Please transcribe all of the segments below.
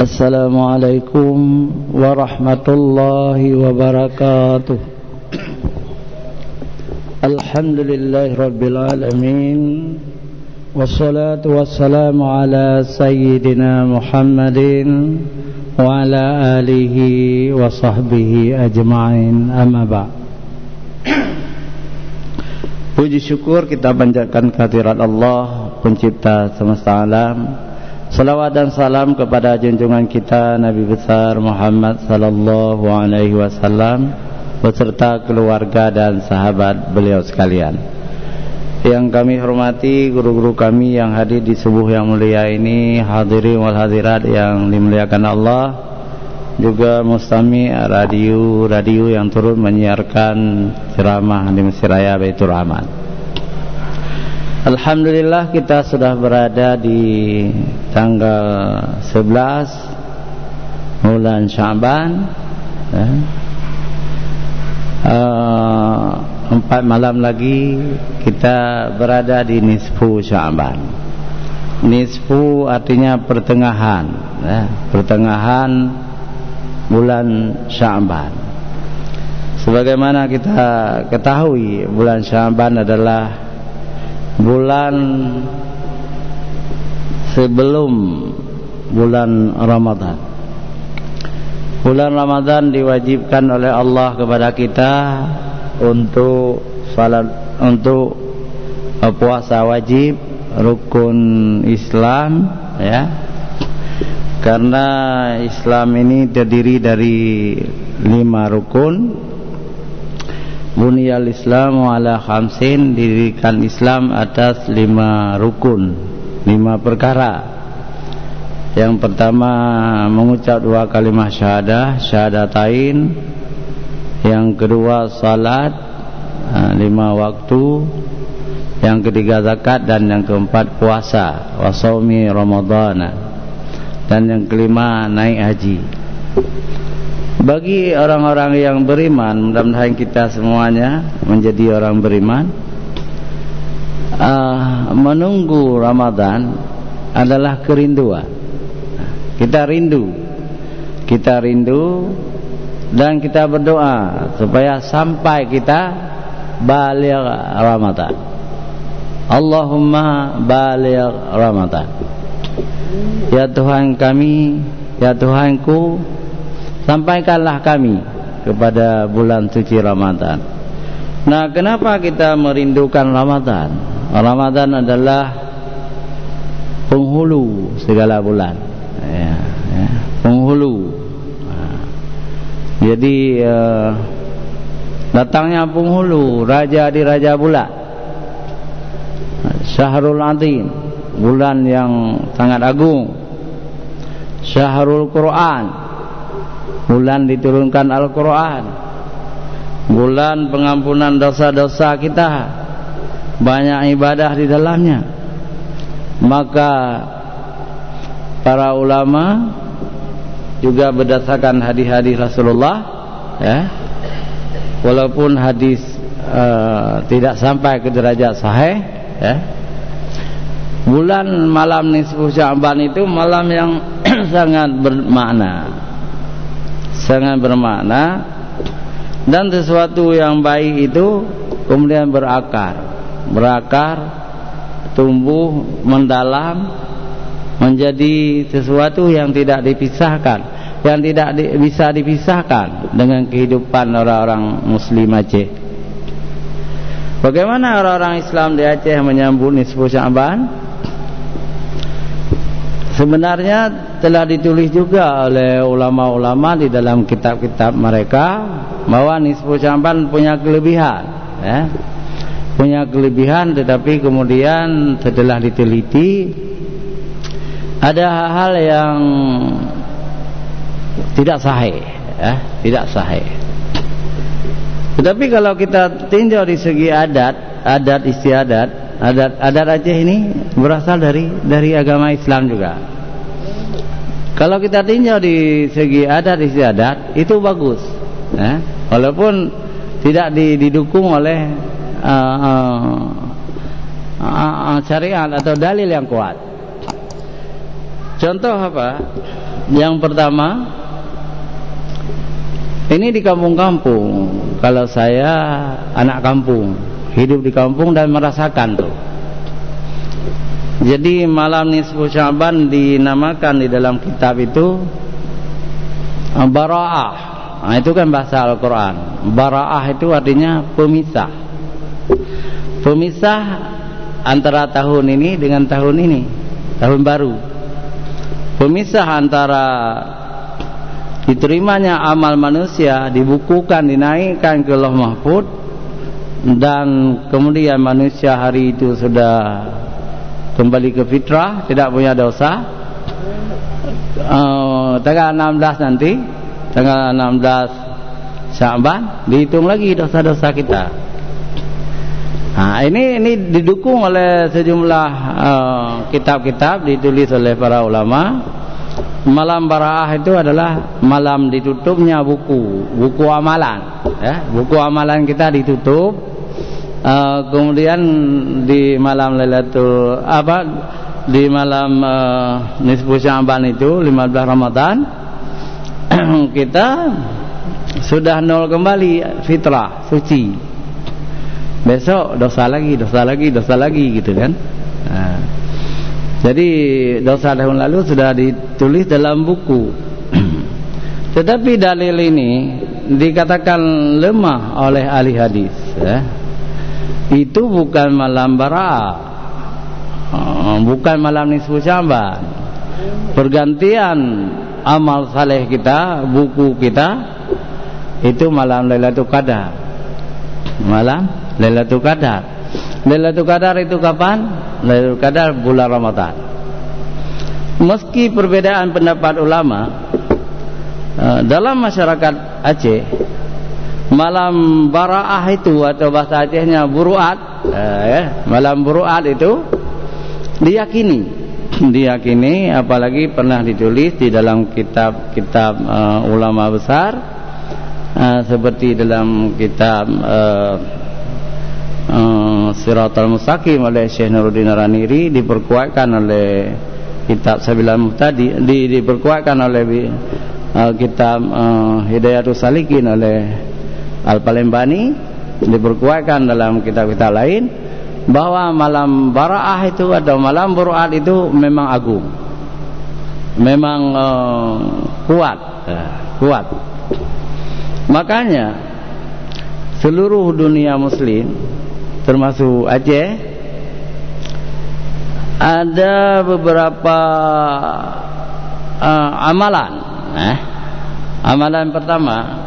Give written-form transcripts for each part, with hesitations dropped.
Assalamualaikum warahmatullahi wabarakatuh. Alhamdulillahi rabbil alamin. Wassalatu wassalamu ala sayyidina Muhammadin wa ala alihi wa sahbihi ajma'in, amma ba'd. Puji syukur kita panjatkan kehadirat Allah, pencipta semesta alam. Salawat dan salam kepada junjungan kita Nabi besar Muhammad sallallahu alaihi wasallam beserta keluarga dan sahabat beliau sekalian. Yang kami hormati guru-guru kami yang hadir di subuh yang mulia ini, hadirin wal hadirat yang dimuliakan Allah, juga mustami radio yang turut menyiarkan ceramah di Masjid Raya Baitur Rahman. Alhamdulillah kita sudah berada di tanggal 11 bulan Sya'ban, 4 malam lagi kita berada di nisfu Sya'ban. Nisfu artinya pertengahan, pertengahan bulan Sya'ban. Sebagaimana kita ketahui, bulan Sya'ban adalah bulan sebelum bulan Ramadan. Bulan Ramadan diwajibkan oleh Allah kepada kita untuk salat, untuk puasa wajib, rukun Islam, ya. Karena Islam ini terdiri dari 5 rukun. Buniyal Islamu ala khamsin, didirikan Islam atas 5 rukun, 5 perkara. Yang pertama mengucap 2 kalimah syahadah, syahadatain. Yang kedua salat 5 waktu. Yang ketiga zakat, dan yang keempat puasa, wasaumi Ramadhan. Dan yang kelima naik haji. Bagi orang-orang yang beriman, mudah-mudahan kita semuanya menjadi orang beriman, menunggu Ramadan adalah kerinduan. Kita rindu dan kita berdoa supaya sampai kita baligh Ramadan. Allahumma baligh Ramadan. Ya Tuhan kami, ya Tuhanku, sampaikanlah kami kepada bulan suci Ramadan. Nah, kenapa kita merindukan Ramadan? Ramadan adalah penghulu segala bulan, penghulu. Jadi datangnya penghulu, raja di raja bulan, Syahrul Azim, bulan yang sangat agung, Syahrul Quran, bulan diturunkan Al-Quran, bulan pengampunan dosa-dosa kita, banyak ibadah di dalamnya. Maka para ulama juga berdasarkan hadis-hadis Rasulullah, walaupun hadis tidak sampai ke derajat sahih, bulan malam nisfu Sya'ban itu malam yang sangat bermakna, dan sesuatu yang baik itu kemudian berakar, tumbuh, mendalam, menjadi sesuatu yang tidak dipisahkan, yang tidak bisa dipisahkan dengan kehidupan orang-orang Muslim Aceh. Bagaimana orang-orang Islam di Aceh menyambut nisfu Sya'ban? Sebenarnya telah ditulis juga oleh ulama-ulama di dalam kitab-kitab mereka bahwa nisfu Sya'ban punya kelebihan, punya kelebihan, tetapi kemudian setelah diteliti ada hal-hal yang tidak sahih, tidak sahih. Tetapi kalau kita tinjau di segi adat istiadat, adat Aceh ini berasal dari agama Islam juga. Kalau kita tinjau di segi adat istiadat itu bagus, walaupun tidak didukung oleh syariat atau dalil yang kuat. Contoh apa? Yang pertama, ini di kampung-kampung. Kalau saya anak kampung, hidup di kampung dan merasakan tuh. Jadi malam nisfu Sya'ban dinamakan di dalam kitab itu Bara'ah. Nah, itu kan bahasa Al-Quran. Bara'ah itu artinya pemisah. Pemisah antara tahun ini dengan tahun ini, tahun baru. Pemisah antara diterimanya amal manusia, dibukukan, dinaikkan ke Lauh Mahfuz, dan kemudian manusia hari itu sudah kembali ke fitrah, tidak punya dosa. Tanggal 16 nanti, tanggal 16 Sya'ban, dihitung lagi dosa-dosa kita. Nah, ini didukung oleh sejumlah kitab-kitab ditulis oleh para ulama. Malam Bara'ah itu adalah malam ditutupnya buku amalan, ya. Buku amalan kita ditutup. Kemudian di malam Lailatul di malam nisfu Sya'ban itu 15 Ramadan kita sudah nol kembali, fitrah, suci. Besok dosa lagi gitu kan. Nah, jadi dosa tahun lalu sudah ditulis dalam buku. Tetapi dalil ini dikatakan lemah oleh ahli hadis, ya. Itu bukan malam Bara'ah, bukan malam nisfu Sya'ban. Pergantian amal saleh kita, buku kita, itu malam Lailatul Qadar. Malam Lailatul Qadar. Lailatul Qadar itu kapan? Lailatul Qadar bulan Ramadan. Meski perbedaan pendapat ulama dalam masyarakat Aceh, malam Bara'ah itu atau bahasa Acehnya Buruat, malam Buruat itu diyakini, apalagi pernah ditulis di dalam kitab-kitab ulama besar, seperti dalam kitab Siratal Mustaqim oleh Syekh Nuruddin Ar-Raniri, diperkuatkan oleh kitab Sabilal Muhtadi, diperkuatkan oleh kitab Hidayatus Salikin oleh Al-Palembani, diperkuatkan dalam kitab-kitab lain, bahwa malam Bara'ah itu atau malam Buruat itu memang agung, memang kuat. Makanya seluruh dunia muslim termasuk Aceh ada beberapa amalan. Amalan pertama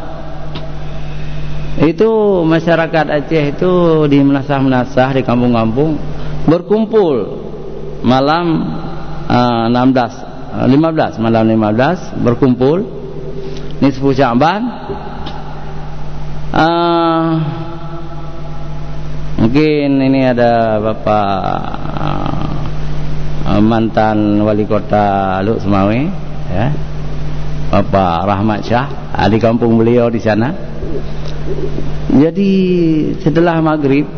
itu masyarakat Aceh itu di menasah-menasah, di kampung-kampung berkumpul malam 15 berkumpul nisfu Sya'ban. Mungkin ini ada Bapak mantan wali kota Luk Semawe, ya, Bapak Rahmat Syah, di kampung beliau di sana. Jadi setelah maghrib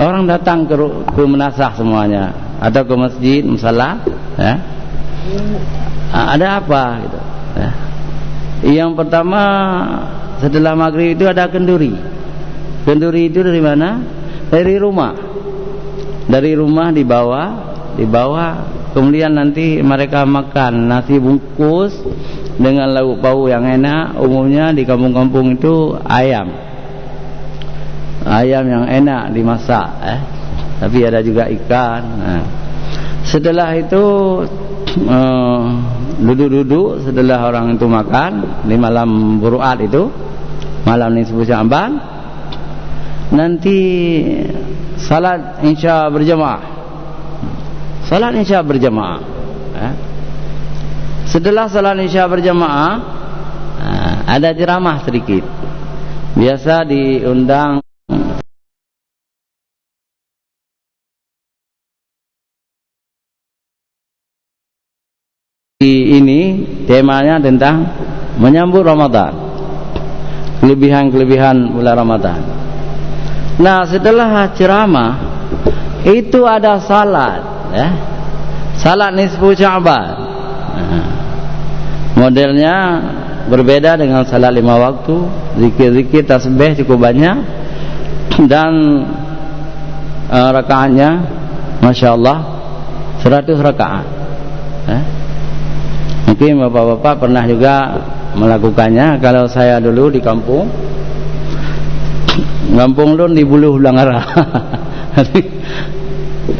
orang datang ke menasah semuanya, atau ke masjid, musala, ya. Ada apa gitu, ya. Yang pertama setelah maghrib itu ada kenduri. Kenduri itu dari mana? Dari rumah. Dari rumah dibawa, kemudian nanti mereka makan nasi bungkus dengan lauk pauk yang enak. Umumnya di kampung-kampung itu ayam yang enak dimasak, tapi ada juga ikan. Nah, setelah itu duduk-duduk, setelah orang itu makan di malam Buruat itu, malam nisfu Sya'ban, nanti salat Isya berjamaah. Setelah salat Isya berjamaah, ada ceramah sedikit. Biasa diundang ini, temanya tentang menyambut Ramadan, kelebihan-kelebihan bulan Ramadan. Nah, setelah ceramah itu ada salat, ya, salat nisfu Sya'ban. Modelnya berbeda dengan salat 5 waktu. Zikir-zikir tasbih cukup banyak, dan rakaatnya Masya Allah 100 rakaat. Mungkin bapak-bapak pernah juga melakukannya. Kalau saya dulu di kampung Lun di Buluh Blangara.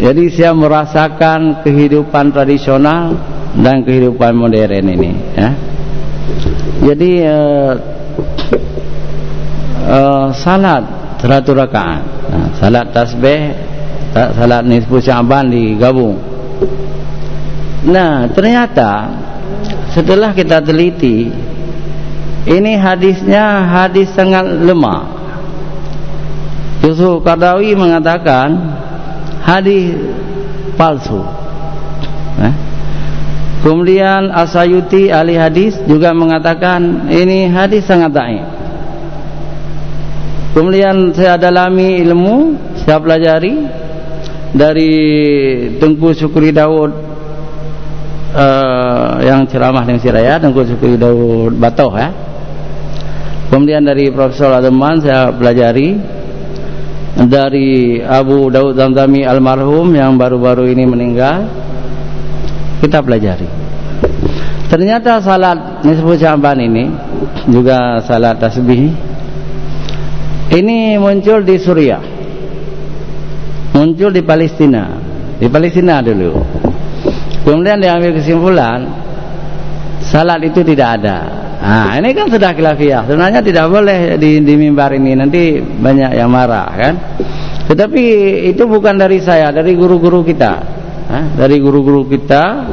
Jadi saya merasakan kehidupan tradisional dan kehidupan modern ini, ya. Jadi salat 100 rakaat, salat tasbih, salat nisfu Sya'ban digabung. Nah, ternyata setelah kita teliti, ini hadisnya hadis sangat lemah. Yusuf Qaradawi mengatakan hadis palsu. Kemudian As-Sayuti ahli hadis juga mengatakan ini hadis sangat dhaif. Kemudian saya dalami ilmu, saya pelajari dari Tengku Syukri Daud yang ceramah dengan Siraya, Tengku Syukri Daud Batoh, ya. Kemudian dari Profesor Ademan saya pelajari, dari Abu Daud Zamzami almarhum yang baru-baru ini meninggal, kita pelajari. Ternyata salat nisfu Sya'ban ini juga salat tasbih ini muncul di Suriah, muncul di Palestina dulu. Kemudian diambil kesimpulan salat itu tidak ada. Nah, ini kan sudah khilafiyah. Sebenarnya tidak boleh di mimbar ini, nanti banyak yang marah, kan. Tetapi itu bukan dari saya, dari guru-guru kita. Dari guru-guru kita.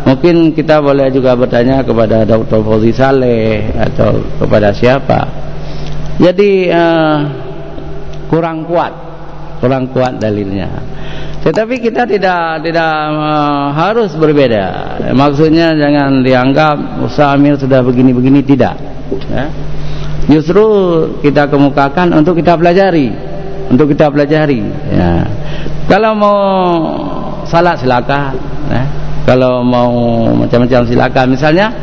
Mungkin kita boleh juga bertanya kepada Dr. Fauzi Saleh atau kepada siapa. Jadi kurang kuat dalilnya. Tetapi kita tidak harus berbeda. Maksudnya jangan dianggap Ustaz Amir sudah begini-begini, tidak, ya. Justru kita kemukakan untuk kita pelajari, ya. Kalau mau salat silakan, ya. Kalau mau macam-macam silakan. Misalnya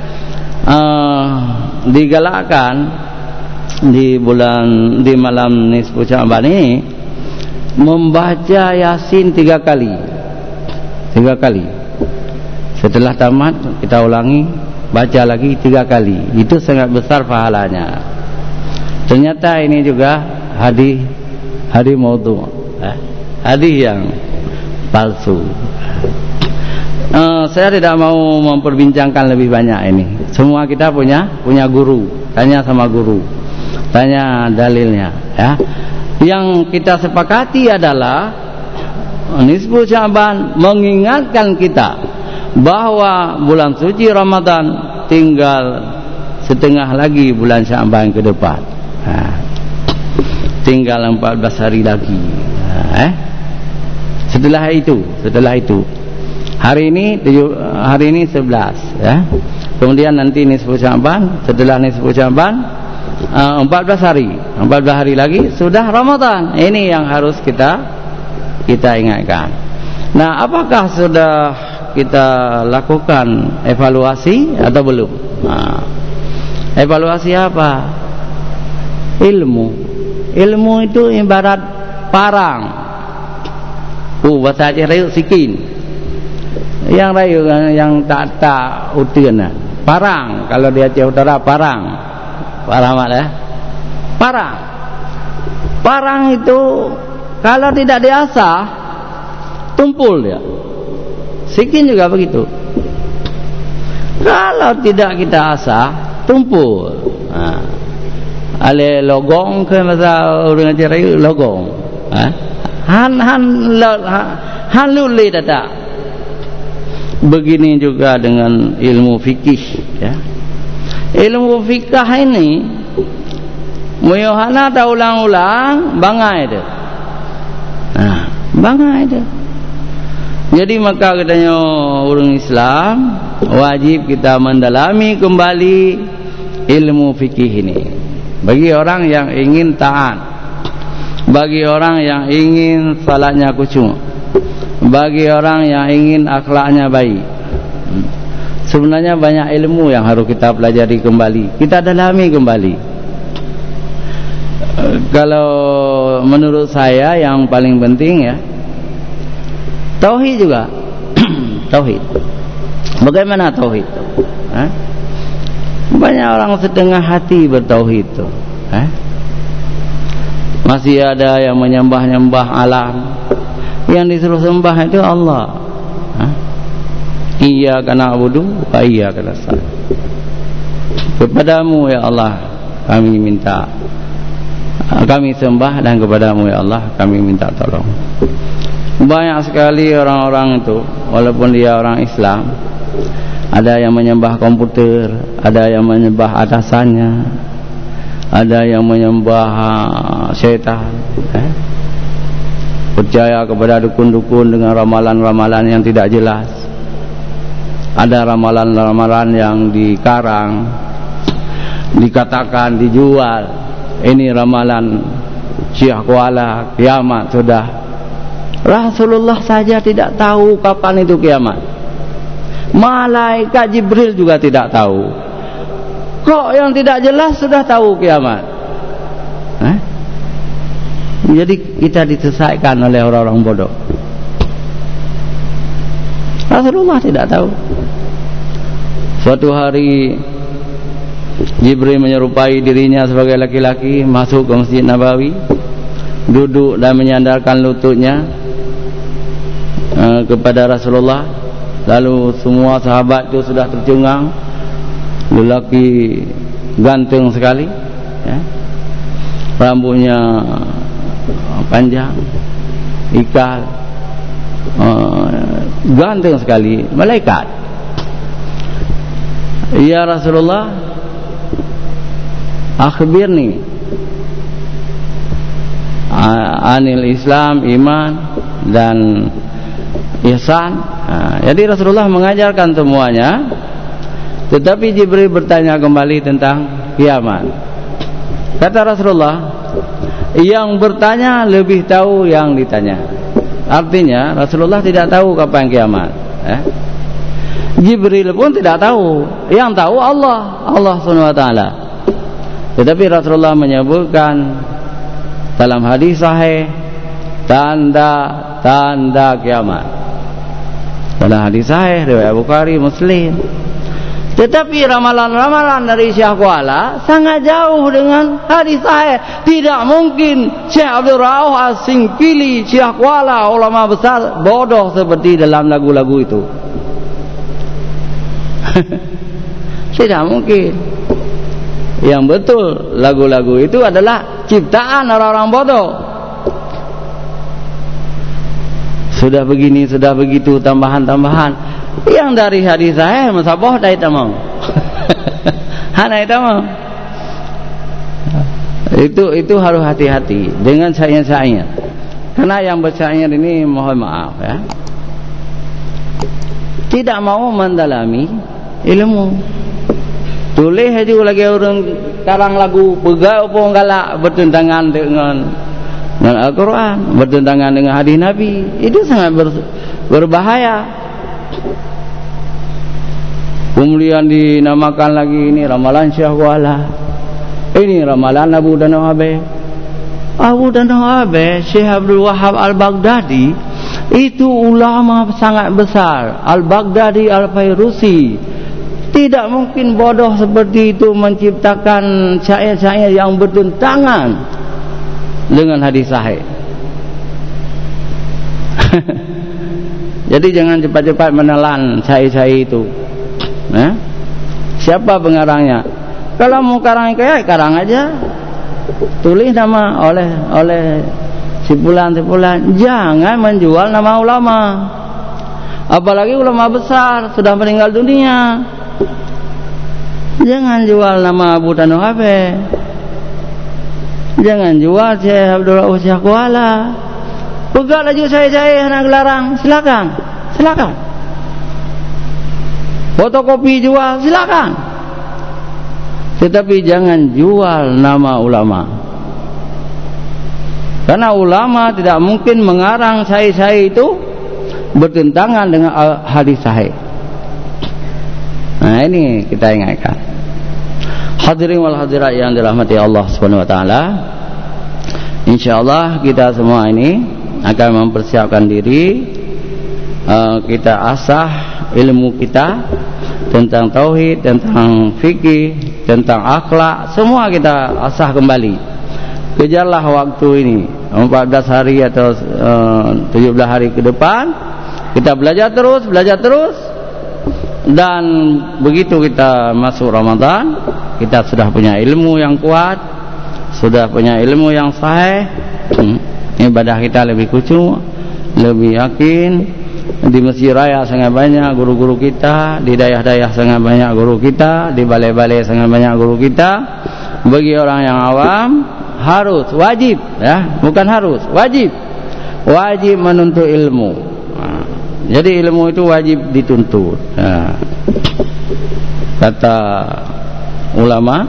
digalakkan di malam nisfu Sya'ban ini membaca Yasin 3 kali. Setelah tamat kita ulangi, baca lagi 3 kali. Itu sangat besar pahalanya. Ternyata ini juga hadis maudhu', hadis yang palsu. Saya tidak mau memperbincangkan lebih banyak ini. Semua kita punya guru. Tanya sama guru, tanya dalilnya, ya. Yang kita sepakati adalah nisfu Sya'ban mengingatkan kita bahwa bulan suci Ramadan tinggal setengah lagi bulan Sya'ban ke depan. Tinggal 14 hari lagi. Setelah itu hari ini 11, ya. Kemudian nanti nisfu Sya'ban, setelah nisfu Sya'ban 14 hari lagi sudah Ramadan. Ini yang harus kita ingatkan. Nah, apakah sudah kita lakukan evaluasi atau belum? Evaluasi apa? Ilmu itu ibarat parang. Bahasa Aceh rayu sikin. Yang rayu yang tak utian. Parang, kalau di Aceh Utara parang. Parang, ya. Parang itu kalau tidak diasah tumpul dia. Sikin juga begitu. Kalau tidak kita asah tumpul. Ale logong ke masa orang Aceh rayu logong. Han luli tata. Begini juga dengan ilmu fikih, ya. Ilmu fikih ini muyohana tak ulang-ulang bangai dia. Bangai dia. Jadi maka katanya orang Islam wajib kita mendalami kembali ilmu fikih ini. Bagi orang yang ingin taat, bagi orang yang ingin salatnya khusyuk, bagi orang yang ingin akhlaknya baik. Sebenarnya banyak ilmu yang harus kita pelajari kembali, kita dalami kembali. Kalau menurut saya yang paling penting ya, tauhid juga. Tauhid. Bagaimana tauhid itu? Banyak orang setengah hati bertauhid itu. Masih ada yang menyembah-nyembah alam. Yang disuruh sembah itu Allah. Iyyaka na'budu wa iyyaka nasta'in. Kepadamu ya Allah kami minta, kami sembah, dan kepadamu ya Allah kami minta tolong. Banyak sekali orang-orang itu, walaupun dia orang Islam, ada yang menyembah komputer, ada yang menyembah atasannya, ada yang menyembah syaitan, percaya kepada dukun-dukun dengan ramalan-ramalan yang tidak jelas. Ada ramalan-ramalan yang dikarang, dikatakan, dijual. Ini ramalan Syekh Kuala, kiamat sudah. Rasulullah saja tidak tahu kapan itu kiamat. Malaikat Jibril juga tidak tahu. Kok yang tidak jelas sudah tahu kiamat? Jadi kita disesatkan oleh orang-orang bodoh. Rasulullah tidak tahu. Suatu hari Jibril menyerupai dirinya sebagai laki-laki, masuk ke Masjid Nabawi, duduk dan menyandarkan lututnya kepada Rasulullah. Lalu semua sahabat itu sudah tercengang. Lelaki ganteng sekali, rambutnya panjang, ikal, ganteng sekali, malaikat. Ya Rasulullah, akhbirni anil Islam, iman dan ihsan. Jadi Rasulullah mengajarkan semuanya. Tetapi Jibril bertanya kembali tentang kiamat. Kata Rasulullah, yang bertanya lebih tahu yang ditanya. Artinya Rasulullah tidak tahu kapan kiamat. Jibril pun tidak tahu. Yang tahu Allah Subhanahu wa taala. Tetapi Rasulullah menyebutkan dalam hadis sahih tanda-tanda kiamat. Dalam hadis sahih riwayat Bukhari, Muslim. Tetapi ramalan-ramalan dari Syekh Kuala sangat jauh dengan hadis sahih. Tidak mungkin Syekh Abdul Rauf As-Singkili, Syekh Kuala, ulama besar, bodoh seperti dalam lagu-lagu itu. Tidak mungkin. Yang betul lagu-lagu itu adalah ciptaan orang-orang bodoh. Sudah begini, sudah begitu, tambahan-tambahan. Yang dari hadis sahih musabah dah tamam. Hana tamam. Itu harus hati-hati dengan syair-syair. Karena yang bersyair ini mohon maaf ya, tidak mau mendalami ilmu. Tulis aja lagi orang karang lagu pegai pun galak bertentangan dengan Al-Quran, bertentangan dengan hadis Nabi. Itu sangat berbahaya. Kemudian dinamakan lagi ini ramalan Syekh Kuala, ini ramalan Abu Danawabe. Abu Danawabe, Syekh Abdul Wahab Al-Baghdadi, itu ulama sangat besar. Al-Baghdadi, Al-Fayrusi. Tidak mungkin bodoh seperti itu menciptakan syair-syair yang bertentangan dengan hadis sahih. Jadi jangan cepat-cepat menelan syair-syair itu. Siapa pengarangnya? Kalau mau karang kayak karang aja, tulis nama oleh sipulan-sipulan. Jangan menjual nama ulama, apalagi ulama besar sudah meninggal dunia. Jangan jual nama Abu Danawabe, jangan jual Syekh Abdul Rauf Syekh Kuala. Pegang laju saya nak gelarang, silakan. Fotokopi jual, silakan. Tetapi jangan jual nama ulama. Karena ulama tidak mungkin mengarang syair-syair itu bertentangan dengan hadis sahih. Nah, ini kita ingatkan. Hadirin wal hadirat yang dirahmati Allah Subhanahu wa taala. Insyaallah kita semua ini akan mempersiapkan diri, kita asah ilmu kita tentang tauhid, tentang fikih, tentang akhlak, semua kita asah kembali. Kejarlah waktu ini 14 hari atau 17 hari ke depan, kita belajar terus, dan begitu kita masuk Ramadan, kita sudah punya ilmu yang kuat, sudah punya ilmu yang sahih, ibadah kita lebih khusyuk, lebih yakin. Di Masjid Raya sangat banyak guru-guru kita, di daerah-daerah sangat banyak guru kita, di balai-balai sangat banyak guru kita. Bagi orang yang awam harus, wajib, ya, bukan harus, wajib menuntut ilmu. Jadi ilmu itu wajib dituntut. Kata ulama,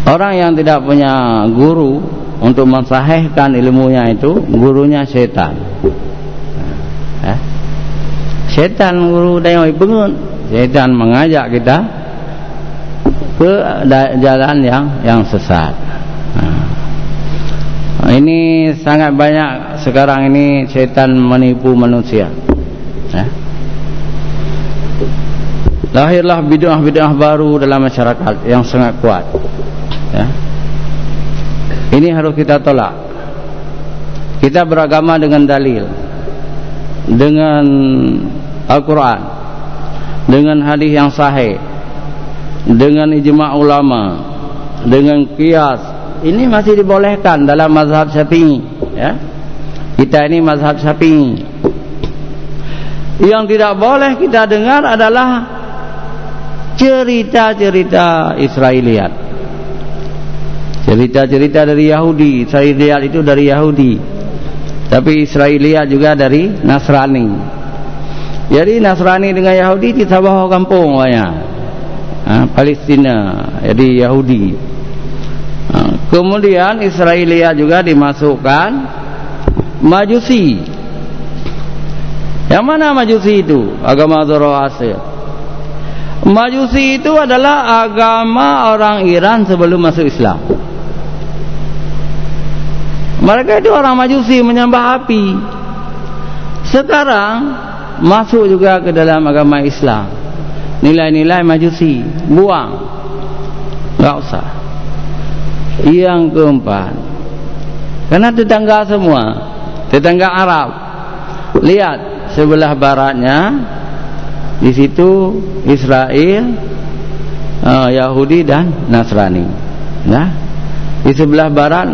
orang yang tidak punya guru untuk mensahihkan ilmunya itu, gurunya setan. Setan guru dayang bengun, setan mengajak kita ke jalan yang sesat. Ini sangat banyak sekarang ini setan menipu manusia. Lahirlah bid'ah baru dalam masyarakat yang sangat kuat. Ini harus kita tolak. Kita beragama dengan dalil, dengan Al-Quran, dengan hadis yang sahih, dengan ijma' ulama, dengan qiyas. Ini masih dibolehkan dalam mazhab Syafi'i, ya. Kita ini mazhab Syafi'i. Yang tidak boleh kita dengar adalah cerita-cerita Israiliyat, cerita-cerita dari Yahudi. Israiliyat itu dari Yahudi, tapi Israiliyat juga dari Nasrani. Jadi Nasrani dengan Yahudi di Sabah kampung banyak, Palestina, jadi Yahudi. Kemudian Israiliyat juga dimasukkan Majusi. Yang mana Majusi itu? Agama Zoroaster. Majusi itu adalah agama orang Iran sebelum masuk Islam. Mereka itu orang Majusi, menyembah api. Sekarang masuk juga ke dalam agama Islam. Nilai-nilai Majusi, buang, enggak usah. Yang keempat, karena tetangga semua, tetangga Arab, lihat sebelah baratnya, di situ Israel, Yahudi dan Nasrani. Nah, di sebelah barat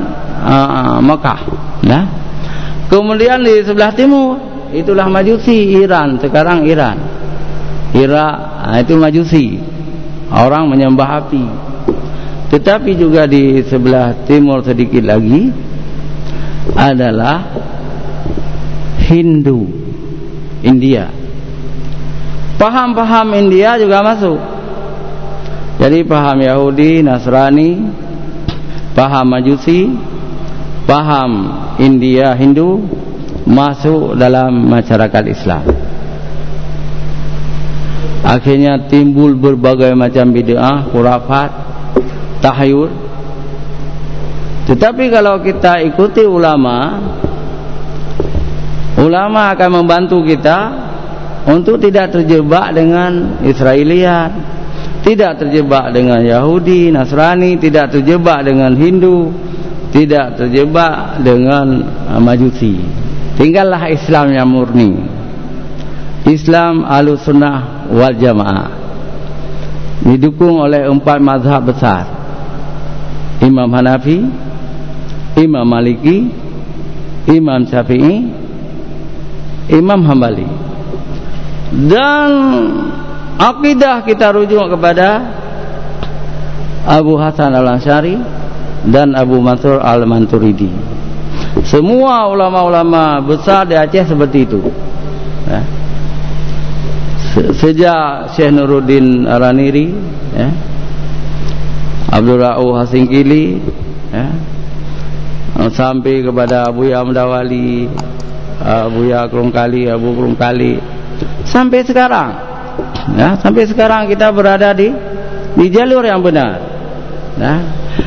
Mekah. Nah, kemudian di sebelah timur itulah Majusi, Iran. Sekarang Iran, Irak, itu Majusi, orang menyembah api. Tetapi juga di sebelah timur sedikit lagi adalah Hindu, India. Paham-paham India juga masuk. Jadi paham Yahudi, Nasrani, paham Majusi, paham India, Hindu masuk dalam masyarakat Islam. Akhirnya timbul berbagai macam bid'ah, khurafat, tahyul. Tetapi kalau kita ikuti ulama, ulama akan membantu kita untuk tidak terjebak dengan Israiliyat, tidak terjebak dengan Yahudi, Nasrani, tidak terjebak dengan Hindu, tidak terjebak dengan Majusi. Tinggallah Islam yang murni, Islam Ahlussunnah wal Jamaah, didukung oleh 4 mazhab besar: Imam Hanafi, Imam Maliki, Imam Syafi'i, Imam Hambali. Dan akidah kita rujuk kepada Abu Hasan Al-Asy'ari dan Abu Mansur Al-Maturidi. Semua ulama-ulama besar di Aceh seperti itu, ya. Sejak Syekh Nuruddin Al-Aniri, ya, Abdul Ra'uf Hasingkili, ya, sampai kepada Abu Ya Mdawali, Abu Ya Krungkali, Abu Krungkali, sampai sekarang Ya, sampai sekarang kita berada di jalur yang benar. Nah,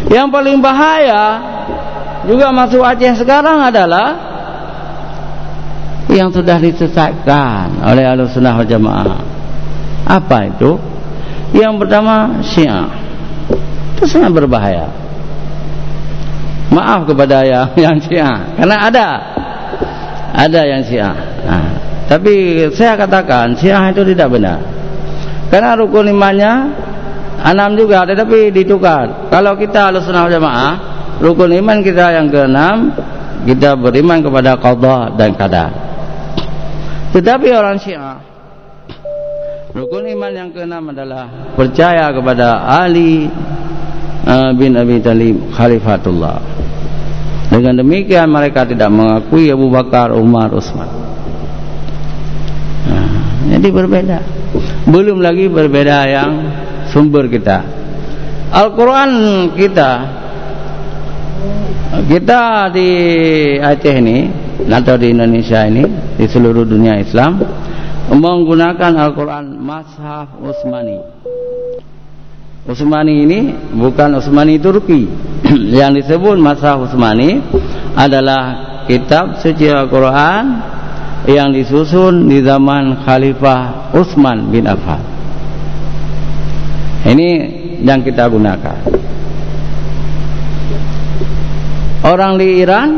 yang paling bahaya juga masuk Aceh sekarang adalah yang sudah disesatkan oleh Ahlussunnah wal Jamaah. Apa itu? Yang pertama Syiah. Itu sangat berbahaya. Maaf kepada yang Syiah, karena ada yang Syiah. Nah, tapi saya katakan Syiah itu tidak benar. Karena rukun imannya 6 juga, tetapi ditukar. Kalau kita Ahlussunnah wal Jamaah, rukun iman kita yang ke-6, kita beriman kepada qada dan qadar. Tetapi orang Syiah, rukun iman yang ke-6 adalah percaya kepada Ali bin Abi Thalib Khalifatullah. Dengan demikian mereka tidak mengakui Abu Bakar, Umar, Utsman. Nah, jadi berbeda. Belum lagi berbeda yang sumber kita. Al-Quran kita di Aceh ini atau di Indonesia ini, di seluruh dunia Islam, menggunakan Al-Quran Mashaf Utsmani. Utsmani ini bukan Utsmani Turki. Yang disebut Mashaf Utsmani adalah kitab suci Al-Quran yang disusun di zaman Khalifah Utsman bin Affan. Ini yang kita gunakan. Orang di Iran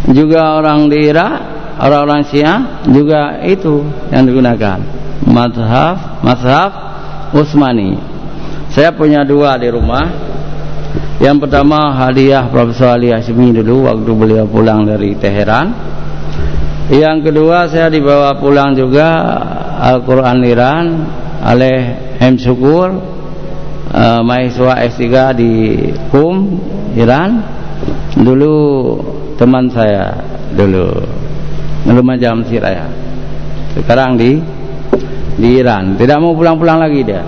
juga, orang di Irak, orang-orang Syiah juga itu yang digunakan, Mashaf Utsmani. Saya punya 2 di rumah. Yang pertama hadiah Profesor Ali Hashimi dulu waktu beliau pulang dari Teheran. Yang kedua saya dibawa pulang juga Al-Quran Iran oleh M. Syukur, mahasiswa S3 di Qum, Iran. Dulu teman saya dulu Lumajang Siraya. Sekarang di Iran. Tidak mau pulang-pulang lagi dia.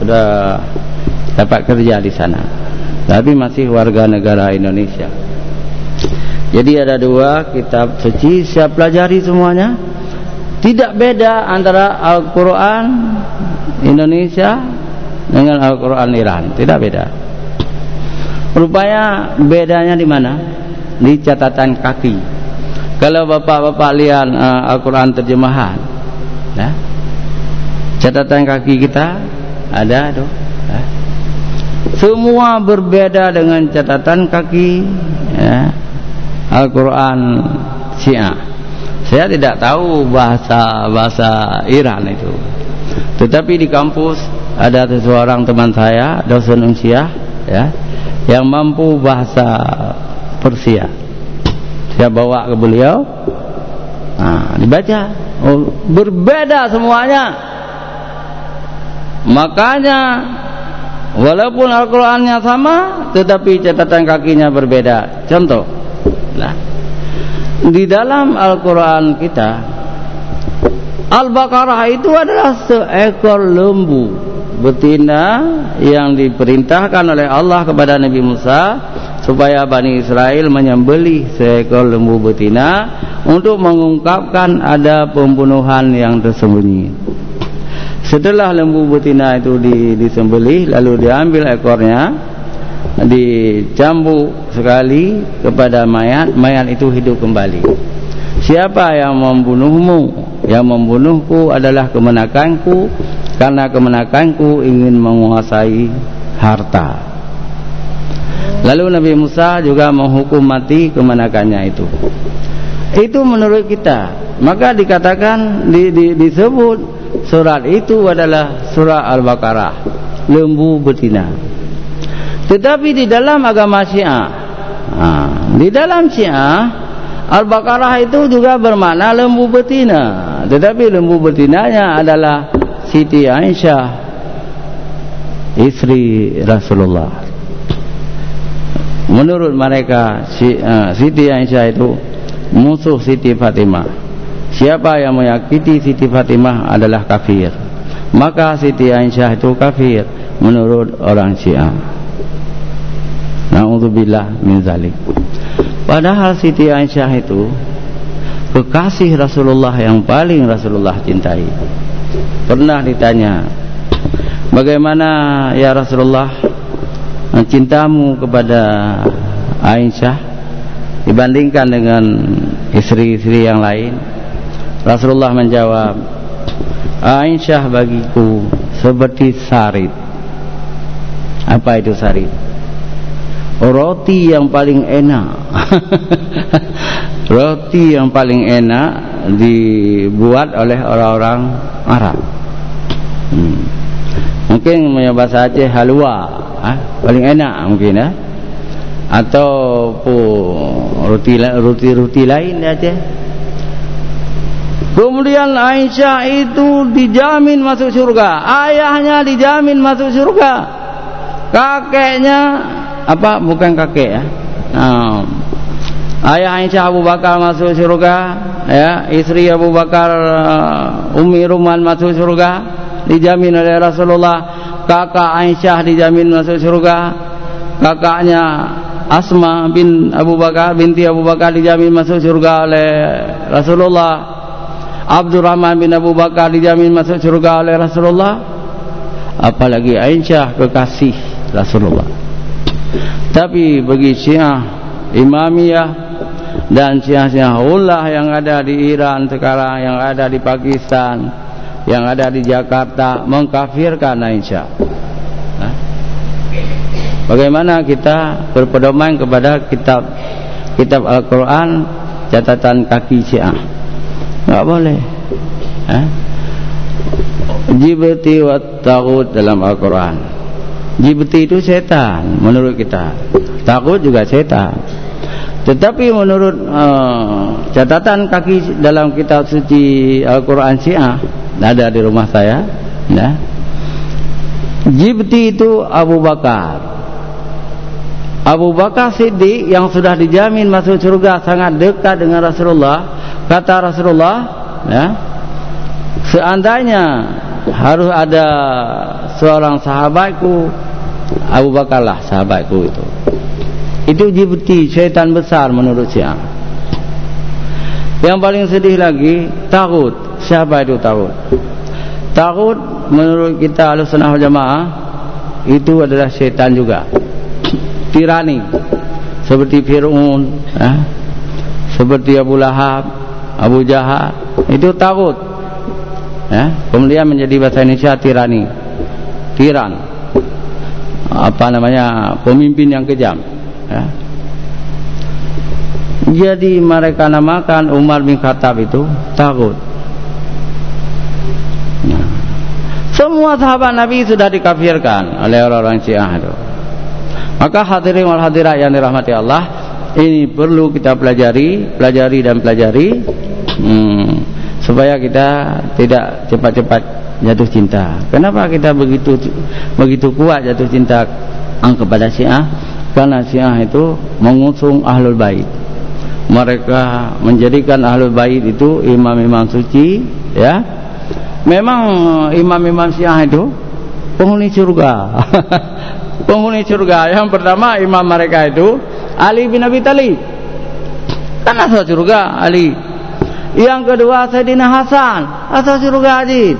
Sudah dapat kerja di sana. Tapi masih warga negara Indonesia. Jadi ada 2 kitab suci, saya pelajari semuanya. Tidak beda antara Al-Quran Indonesia dengan Al-Quran Iran, tidak beda. Rupanya bedanya di mana? Di catatan kaki. Kalau bapak-bapak lihat Al-Quran terjemahan, ya, catatan kaki kita ada tuh. Ya. Semua berbeda dengan catatan kaki, ya, Al-Quran Syiah. Saya tidak tahu bahasa Iran itu. Tetapi di kampus ada seseorang teman saya, dosen Syiah, ya, yang mampu bahasa Persia. Saya bawa ke beliau. Nah, dibaca. Oh, berbeda semuanya. Makanya walaupun Al-Qur'annya sama, tetapi catatan kakinya berbeda. Contoh. Nah, di dalam Al-Quran kita, Al-Baqarah itu adalah seekor lembu betina yang diperintahkan oleh Allah kepada Nabi Musa supaya Bani Israel menyembelih seekor lembu betina untuk mengungkapkan ada pembunuhan yang tersembunyi. Setelah lembu betina itu disembelih, lalu diambil ekornya, dicambuk sekali kepada mayat itu hidup kembali. Siapa yang membunuhmu? Yang membunuhku adalah kemenakanku, karena kemenakanku ingin menguasai harta. Lalu Nabi Musa juga menghukum mati kemenakannya itu. Itu menurut kita. Maka dikatakan disebut surat itu adalah surah Al-Baqarah, lembu betina. Tetapi di dalam agama Syiah, di dalam Syiah, Al-Baqarah itu juga bermakna lembu betina. Tetapi lembu betinanya adalah Siti Aisyah, istri Rasulullah. Menurut mereka, Siti Aisyah itu musuh Siti Fatimah. Siapa yang menyakiti Siti Fatimah adalah kafir. Maka Siti Aisyah itu kafir menurut orang Syiah. Na'udzubillah min zalik. Padahal Siti Aisyah itu kekasih Rasulullah yang paling Rasulullah cintai. Pernah ditanya, bagaimana ya Rasulullah cintamu kepada Aisyah dibandingkan dengan istri-istri yang lain? Rasulullah menjawab, Aisyah bagiku seperti sarit. Apa itu sarit? Roti yang paling enak. Roti yang paling enak dibuat oleh orang-orang Arab. Mungkin bahasa Aceh halwa, paling enak mungkin ya. Atau roti lain di Aceh. Kemudian Aisyah itu dijamin masuk surga, ayahnya dijamin masuk surga, kakeknya bukan kakek ya. Ayah Aisyah Abu Bakar masuk surga, ya, istri Abu Bakar Ummi Ruman masuk surga, dijamin oleh Rasulullah. Kakak Aisyah dijamin masuk surga, kakaknya Asma binti Abu Bakar dijamin masuk surga oleh Rasulullah. Abdurrahman bin Abu Bakar dijamin masuk surga oleh Rasulullah. Apalagi Aisyah kekasih Rasulullah. Tapi bagi Syiah Imamiyah dan Syiah Ullah yang ada di Iran sekarang, yang ada di Pakistan, yang ada di Jakarta, mengkafirkan Aisyah. Bagaimana kita berpedoman kepada kitab Al-Quran catatan kaki Syiah? Enggak boleh. Jibti wa taghut dalam Al-Quran. Jibti itu setan menurut kita, taghut juga setan. Tetapi menurut catatan kaki dalam kitab suci Al-Quran Syiah, ada di rumah saya, ya. Jibti itu Abu Bakar. Abu Bakar Siddiq yang sudah dijamin masuk surga, sangat dekat dengan Rasulullah. Kata Rasulullah, ya, seandainya harus ada seorang sahabatku, Abu Bakar lah sahabatku itu. Itu Jibti, syaitan besar menurut Syiah. Yang paling sedih lagi, taghut. Siapa itu taghut? Taghut menurut kita Ahlussunnah wal Jamaah itu adalah syaitan juga, tirani, seperti Fir'aun, seperti Abu Lahab, Abu Jahal, itu taghut, ya. Kemudian menjadi bahasa Indonesia tirani, tiran, pemimpin yang kejam, ya. Jadi mereka namakan Umar bin Khattab itu taghut. Nah, semua sahabat Nabi sudah dikafirkan oleh orang-orang Syiah itu. Maka hadirin wal hadirat yang dirahmati Allah, ini perlu kita pelajari supaya kita tidak cepat-cepat jatuh cinta. Kenapa kita begitu kuat jatuh cinta kepada Syiah? Karena Syiah itu mengusung Ahlul Bait. Mereka menjadikan Ahlul Bait itu imam-imam suci, ya. Memang imam-imam Syiah itu penghuni surga. Penghuni surga. Yang pertama imam mereka itu Ali bin Abi Thalib, kan asal surga Ali. Yang kedua Sayyidina Hasan, asal surga Aziz.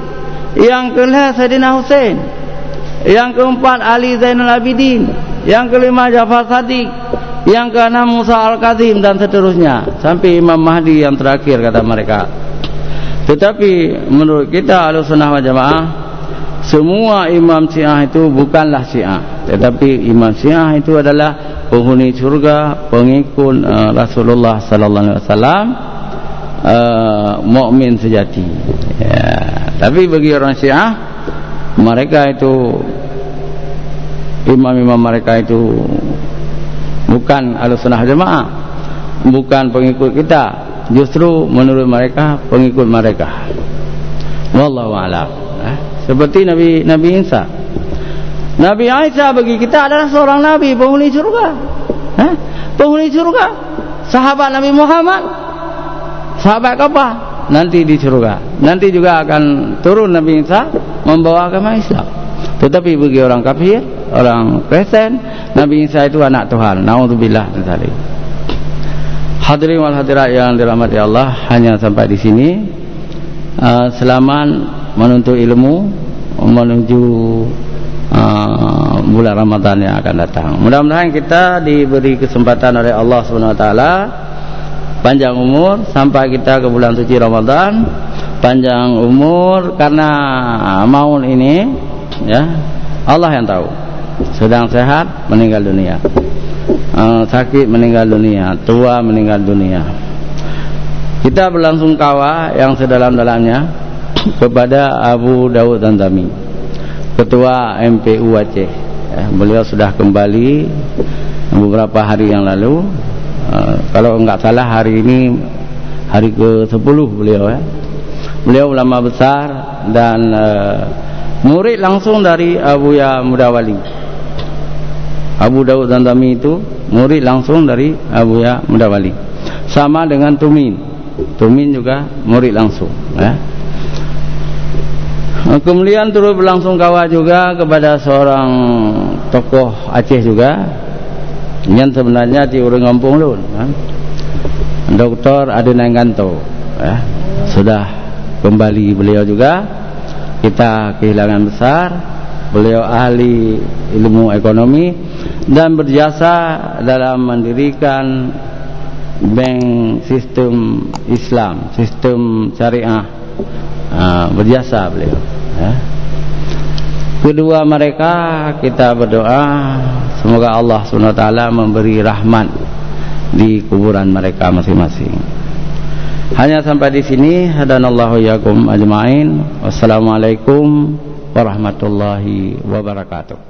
Yang kelima Sayyidina Husain. Yang keempat Ali Zainul Abidin. Yang kelima Ja'far Shadiq. Yang keenam Musa Al-Kazim, dan seterusnya sampai Imam Mahdi yang terakhir kata mereka. Tetapi menurut kita Ahlussunnah wal Jamaah, semua imam Syiah itu bukanlah Syiah, tetapi imam Syiah itu adalah penghuni surga, pengikut Rasulullah sallallahu alaihi wasallam, mukmin sejati, ya. Tapi bagi orang Syiah, mereka itu imam-imam mereka itu bukan Ahlussunnah wal Jamaah, bukan pengikut kita, justru menurut mereka pengikut mereka. Wallahu a'lam. Seperti Nabi Isa. Nabi Isa bagi kita adalah seorang nabi, penghuni surga. Penghuni surga. Sahabat Nabi Muhammad. Sahabat apa? Nanti di surga. Nanti juga akan turun Nabi Isa membawa agama Islam. Tetapi bagi orang kafir, orang Kristen, Nabi Isa itu anak Tuhan. Naudzubillah min dzalik. Hadirin wal hadirat yang dirahmati Allah, hanya sampai di sini. Selamat menuntut ilmu menuju bulan Ramadan yang akan datang. Mudah-mudahan kita diberi kesempatan oleh Allah SWT panjang umur sampai kita ke bulan suci Ramadan. Panjang umur karena maut ini, ya, Allah yang tahu. Sedang sehat meninggal dunia, sakit meninggal dunia, tua meninggal dunia. Kita berlangsungkawa yang sedalam-dalamnya kepada Abu Daud Dantami, Ketua MPU Aceh. Beliau sudah kembali beberapa hari yang lalu. Kalau enggak salah hari ini hari ke-10 beliau, ya. Beliau ulama besar dan murid langsung dari Abuya Mudawali. Abu Daud Dantami itu murid langsung dari Abuya Mudawali. Sama dengan Tumin. Tumin juga murid langsung, ya. Kemudian turut berlangsung kawa juga kepada seorang tokoh Aceh juga, yang sebenarnya di urang kampung lu, Dr. Adenan Ganto, ya. Sudah kembali beliau juga. Kita kehilangan besar. Beliau ahli ilmu ekonomi dan berjasa dalam mendirikan bank sistem Islam, sistem syariah. Berjasa beliau, ya. Kedua mereka kita berdoa semoga Allah SWT memberi rahmat di kuburan mereka masing-masing. Hanya sampai di sini. Hadanallahu yakum ajma'in. Wassalamualaikum warahmatullahi wabarakatuh.